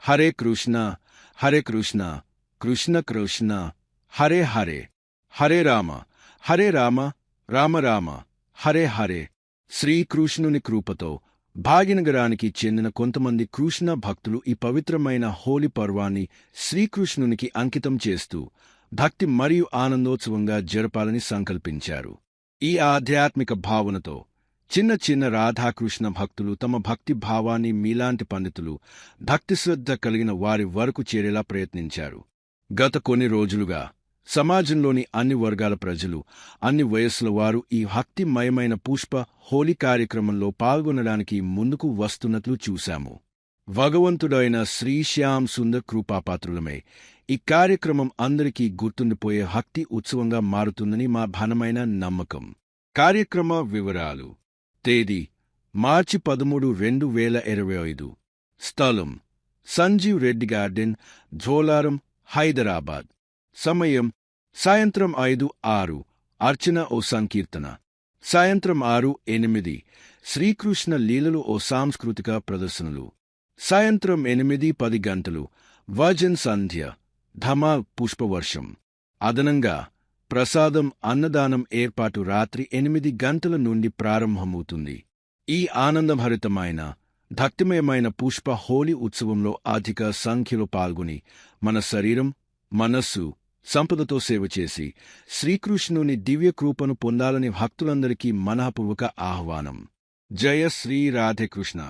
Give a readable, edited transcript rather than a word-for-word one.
హరే కృష్ణ హరే కృష్ణ కృష్ణ కృష్ణ హరే హరే హరే రామ రామ రామ హరే హరే. శ్రీకృష్ణుని కృపతో భాగ్యనగరానికి చెందిన కొంతమంది కృష్ణ భక్తులు ఈ పవిత్రమైన హోలీ పర్వాన్ని శ్రీకృష్ణునికి అంకితం చేస్తూ భక్తి మరియు ఆనందోత్సవంగా జరపాలని సంకల్పించారు. ఈ ఆధ్యాత్మిక భావనతో చిన్న చిన్న రాధాకృష్ణ భక్తులు తమ భక్తి భావాన్ని మీలాంటి పండితులు, భక్తిశ్రద్ధ కలిగిన వారి వరకు చేరేలా ప్రయత్నించారు. గత కొన్ని రోజులుగా సమాజంలోని అన్ని వర్గాల ప్రజలు, అన్ని వయస్సుల వారు ఈ భక్తిమయమైన పుష్ప హోలీ కార్యక్రమంలో పాల్గొనడానికి ముందుకు వస్తున్నట్లు చూశాము. భగవంతుడైన శ్రీ శ్యామ్ సుందర్ కృపాపాత్రులమై ఈ కార్యక్రమం అందరికీ గుర్తుండిపోయే భక్తి ఉత్సవంగా మారుతుందని మా ఘనమైన నమ్మకం. కార్యక్రమ వివరాలు: తేదీ మార్చి 13, 2025. స్థలం సంజీవ్ రెడ్డి గార్డెన్, ఝోలారం, హైదరాబాద్. సమయం సాయంత్రం 5:06. అర్చన ఓ సంకీర్తన. సాయంత్రం 6:08. శ్రీకృష్ణ లీలలు ఓ సాంస్కృతిక ప్రదర్శనలు. సాయంత్రం 8:10 గంటలు భజన్ సంధ్య, ధమాల్, పుష్పవర్షం. అదనంగా ప్రసాదం, అన్నదానం ఏర్పాటు రాత్రి 8 గంటల నుండి ప్రారంభమవుతుంది. ఈ ఆనందభరితమైన భక్తిమయమైన పుష్ప హోలీ ఉత్సవంలో అధిక సంఖ్యలో పాల్గొని మన శరీరం, మనస్సు, సంపదతో సేవ చేసి శ్రీకృష్ణుని దివ్యకృపను పొందాలని భక్తులందరికీ మనఃపూర్వక ఆహ్వానం. జయ శ్రీ రాధేకృష్ణ.